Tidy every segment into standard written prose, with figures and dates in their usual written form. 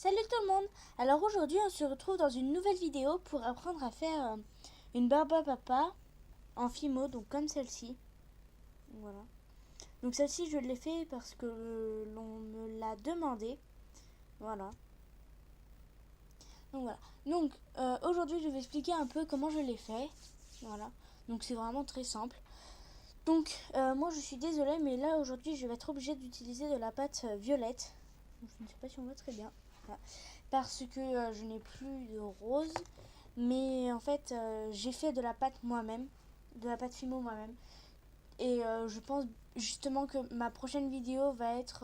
Salut tout le monde. Alors aujourd'hui on se retrouve dans une nouvelle vidéo pour apprendre à faire une barbe à papa en Fimo, donc comme celle-ci. Voilà. Donc celle-ci je l'ai fait parce que l'on me l'a demandé. Voilà. Donc voilà. Donc aujourd'hui je vais expliquer un peu comment je l'ai fait. Voilà. Donc c'est vraiment très simple. Donc moi je suis désolée mais là aujourd'hui je vais être obligée d'utiliser de la pâte violette. Je ne sais pas si on voit très bien. Voilà. Parce que je n'ai plus de rose. Mais en fait, j'ai fait de la pâte moi-même, de la pâte Fimo moi-même. Et je pense justement que ma prochaine vidéo va être,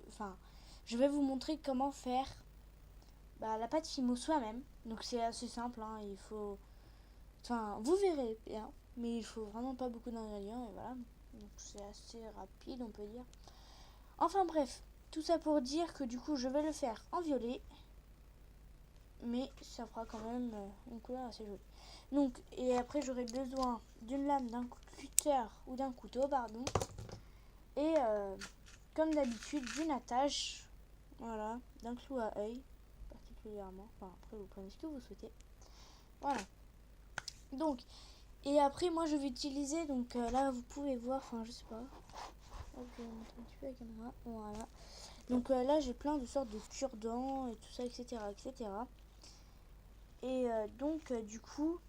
enfin, je vais vous montrer comment faire la pâte Fimo soi-même. Donc c'est assez simple, hein, il faut, enfin, vous verrez bien, mais il faut vraiment pas beaucoup d'ingrédients et voilà. Donc c'est assez rapide, on peut dire. Enfin bref, tout ça pour dire que du coup je vais le faire en violet, mais ça fera quand même une couleur assez jolie. Donc, et après j'aurai besoin d'une lame, d'un cutter ou d'un couteau, pardon. Et comme d'habitude, d'une attache, voilà, d'un clou à œil, particulièrement. Enfin, après vous prenez ce que vous souhaitez. Voilà. Donc, et après moi je vais utiliser, donc là vous pouvez voir, enfin je sais pas. Hop, je vais montrer un petit peu la caméra. Voilà. Donc là j'ai plein de sortes de cure-dents et tout ça, etc. etc. Et donc du coup,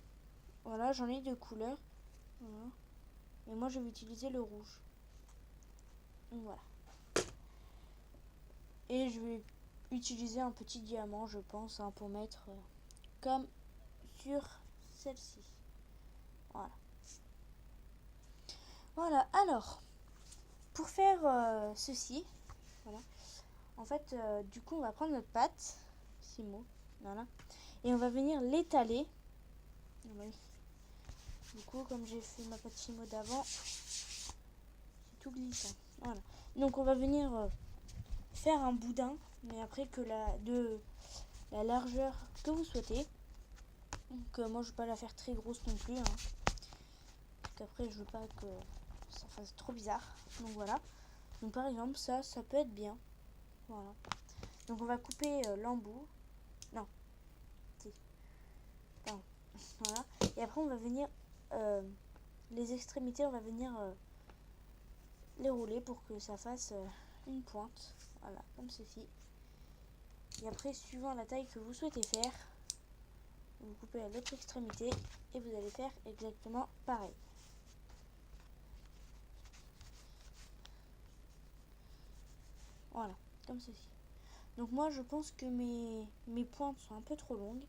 voilà, j'en ai deux couleurs. Voilà. Et moi je vais utiliser le rouge. Donc voilà. Et je vais utiliser un petit diamant, je pense, hein, pour mettre comme sur celle-ci. Voilà. Voilà, alors, pour faire ceci, voilà. En fait, du coup, on va prendre notre pâte, Fimo, voilà. Et on va venir l'étaler. Oui. Du coup, comme j'ai fait ma pâte Fimo d'avant, c'est tout glissant. Voilà. Donc, on va venir faire un boudin, mais après que de la largeur que vous souhaitez. Donc moi je ne veux pas la faire très grosse non plus, hein, parce qu'après je veux pas que ça fasse trop bizarre. Donc voilà. Donc par exemple ça peut être bien. Voilà. Donc on va couper l'embout. Non. Si. Pardon. Voilà. Et après on va venir les extrémités, on va venir les rouler pour que ça fasse une pointe. Voilà, comme ceci. Et après, suivant la taille que vous souhaitez faire, vous coupez à l'autre extrémité et vous allez faire exactement pareil. Voilà, comme ceci. Donc moi je pense que mes pointes sont un peu trop longues,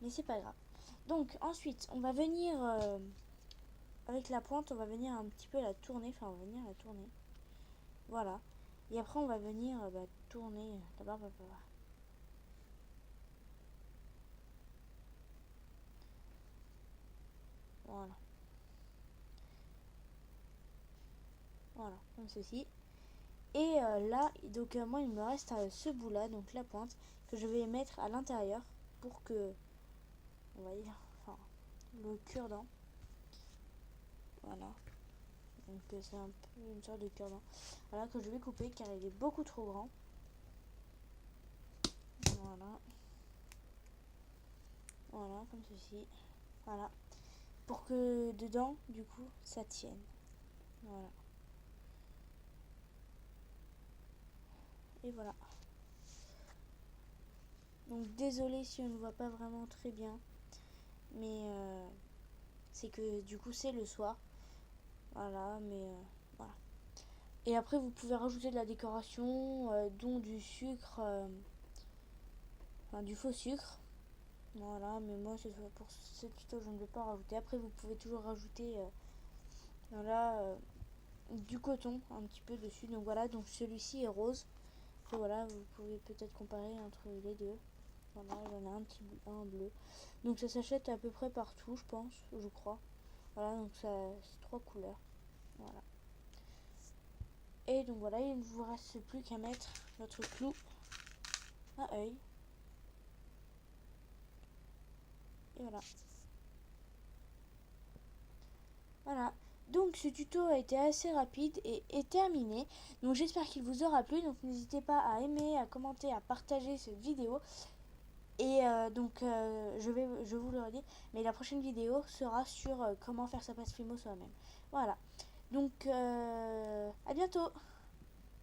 mais c'est pas grave. Donc ensuite on va venir avec la pointe, on va venir un petit peu la tourner, enfin on va venir la tourner. Voilà. Et après on va venir tourner la barbe à papa. Voilà. Voilà, comme ceci. Et là, donc moi il me reste ce bout là, donc la pointe, que je vais mettre à l'intérieur pour que, on va dire, enfin, le cure-dent. Voilà. Donc c'est un peu une sorte de cure-dent. Voilà, que je vais couper car il est beaucoup trop grand. Voilà. Voilà, comme ceci. Voilà. Pour que dedans, du coup, ça tienne. Voilà. Et voilà. Donc désolé si on ne voit pas vraiment très bien. Mais c'est que du coup c'est le soir. Voilà, mais voilà. Et après vous pouvez rajouter de la décoration, dont du sucre, enfin du faux sucre. Voilà, mais moi pour cette tuto je ne vais pas rajouter. Après vous pouvez toujours rajouter voilà, du coton un petit peu dessus. Donc voilà, donc celui-ci est rose. Après voilà, vous pouvez peut-être comparer entre les deux. Voilà, il y en a un petit un bleu. Donc ça s'achète à peu près partout, je pense, je crois. Voilà, donc ça c'est 3 couleurs. Voilà. Et donc voilà, il ne vous reste plus qu'à mettre votre clou à œil. Et voilà. Voilà. Donc ce tuto a été assez rapide et est terminé. Donc j'espère qu'il vous aura plu. Donc n'hésitez pas à aimer, à commenter, à partager cette vidéo. Et je vous le redis, mais la prochaine vidéo sera sur comment faire sa pâte Fimo soi-même. Voilà. Donc à bientôt.